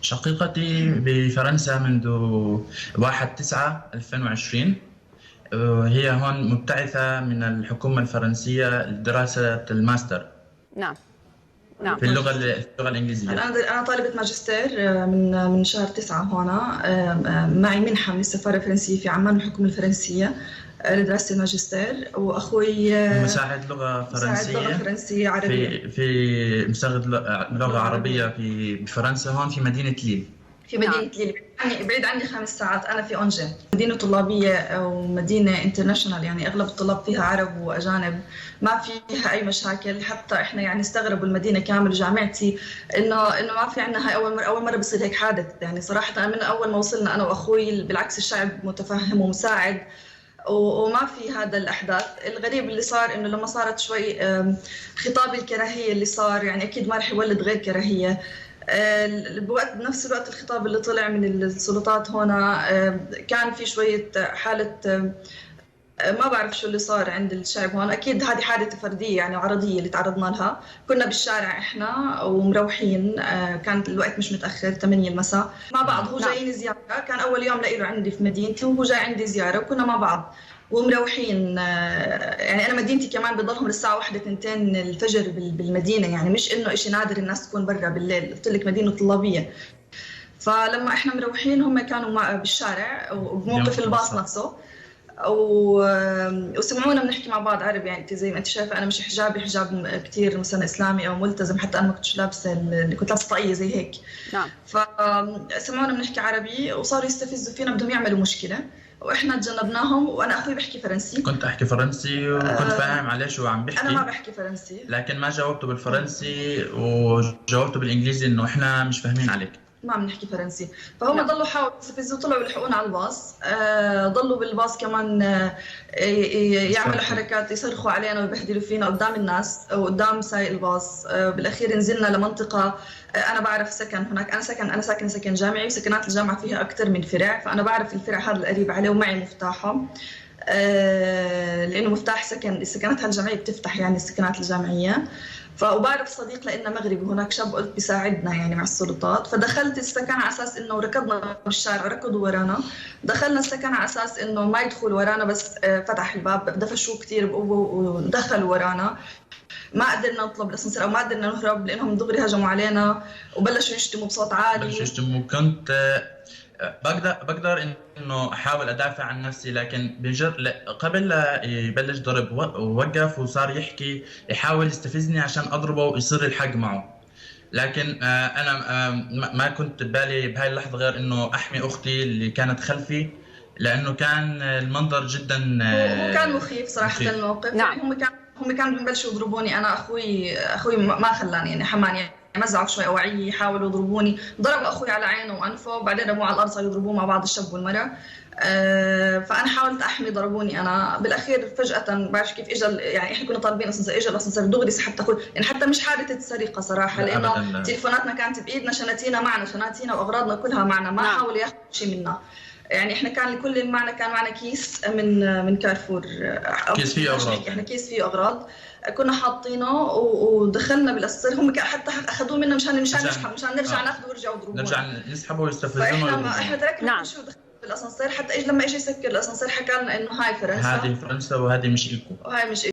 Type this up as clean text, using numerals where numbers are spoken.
شقيقتي بفرنسا منذ 1/9/2020. هي هون مبتعثة من الحكومة الفرنسية لدراسة الماستر نعم. نعم. في اللغة الإنجليزية. أنا طالبة ماجستير من شهر 9 هنا. معي منحة من السفارة الفرنسية في عمان الحكومة الفرنسية لدراسة الماجستير، وأخوي مساعد لغة فرنسية عربية في مساعد لغة عربية بفرنسا هون في مدينة ليل. في مدينة ليل، بعيد عني 5 ساعات. أنا في أونجي، مدينة طلابية ومدينة انترناشونال، يعني أغلب الطلاب فيها عرب وأجانب، ما فيها أي مشاكل. حتى إحنا يعني استغربوا المدينة كامل جامعتي إنه ما في عنا هاي أول مرة بصير هيك حادث. يعني صراحة أنا من أول ما وصلنا أنا وأخوي بالعكس الشعب متفهم ومساعد، وما في هذا الأحداث. الغريب اللي صار إنه لما صارت شوي خطاب الكراهية اللي صار، يعني أكيد ما رح يولد غير كراهية. بنفس الوقت الخطاب اللي طلع من السلطات هنا كان في شوية حالة ما بعرف شو اللي صار عند الشعب هون. أكيد هذه حادثة فردية يعني عرضية اللي تعرضنا لها. كنا بالشارع إحنا ومروحين، كانت الوقت مش متأخر 8 المساء مع بعض. هو جايين زيارة، كان أول يوم لإله عندي في مدينتي وهو جاي عندي زيارة، وكنا مع بعض ومروحين. يعني أنا مدينتي كمان بضلهم للساعة 1-2 الفجر بالمدينة، يعني مش إنه إشي نادر الناس تكون برا بالليل. قلت لك مدينة طلابية. فلما إحنا مروحين هم كانوا بالشارع وبموقف الباص نفسه، وسمعونا بنحكي مع بعض عربي. يعني انت زي ما انت شايفه انا مش حجاب كثير مثلا اسلامي او ملتزم، حتى انا ما كنتش لابسه، اللي كنت لابسه طاقيه زي هيك. نعم. فسمعونا بنحكي عربي وصاروا يستفزوا فينا، بدهم يعملوا مشكله، واحنا تجنبناهم. وانا اخوي بحكي فرنسي، كنت احكي فرنسي وكنت فاهم عليه شو عم بحكي. انا ما بحكي فرنسي، لكن ما جاوبته بالفرنسي وجاوبته بالانجليزي انه احنا مش فاهمين عليك، ما بنحكي فرنسي. فهم ضلوا يحاولوا يستفزوا، طلعوا يلحقونا على الباص. ضلوا بالباص كمان يعملوا حركات، يصرخوا علينا ويبهدلوا فينا قدام الناس وقدام سايق الباص. بالاخير نزلنا لمنطقه انا بعرف سكن هناك. انا ساكنه سكن جامعي، وسكنات الجامعه فيها اكثر من فرع، فانا بعرف الفرع هذا القريب عليه ومعي مفتاحه. لانه مفتاح السكنات الجامعيه بتفتح يعني السكنات الجامعيه. وبعرف صديق لنا مغربي هناك شاب، قلت بيساعدنا يعني مع السلطات. فدخلت السكن على اساس انه ركضنا بالشارع وركضوا ورانا. دخلنا السكن على اساس انه ما يدخل ورانا، بس فتح الباب دفشوه كثير بقوه ودخلوا ورانا. ما قدرنا نطلب الاسانسير او ما قدرنا نهرب لانهم دغري هجموا علينا وبلشوا يشتموا بصوت عالي. كنت بقدر انه احاول ادافع عن نفسي، لكن قبل لا يبلش ضرب ووقف وصار يحاول يستفزني عشان اضربه ويصير الحق معه. لكن انا ما كنت ببالي بهاي اللحظه غير انه احمي اختي اللي كانت خلفي، لانه كان المنظر جدا هو كان مخيف صراحه مخيف. الموقف. نعم. هم كانوا ببلشوا يضربوني. انا اخوي ما خلاني، يعني حماني، مزعوا شوي اوعيه، يحاولوا يضربوني. ضربوا اخوي على عينه وانفه، وبعدين رموه على الارض، صاروا يضربوه مع بعض الشاب والمراه. فانا حاولت احمي، ضربوني. انا بالاخير فجاه بعرفش كيف اجى، يعني احنا كنا طالبين اسانسير، اجى الاسانسير دغري سحبت اخوي. يعني حتى مش حادثه سرقه صراحه، لانه تليفوناتنا كانت بايدنا، شناتينا واغراضنا كلها معنا، ما حاولوا ياخذوا شيء منا. يعني احنا كان لكل اللي معنا كان معنا كيس من كارفور، كيس فيه اغراض. احنا كيس فيه اغراض كنا حاطينه، ودخلنا بالاسانسير. هم حتى اخذوه منا مشان نرجع ناخذه ويرجعوا يضربونا، نرجع نسحبه ويستفزونا. احنا تركنا كل شيء ودخلنا بالاسانسير. حتى لما اجى يسكر الاسانسير حكى لنا انه هاي فرنسا، هذه فرنسا وهذه مش إلكم، وهاي مش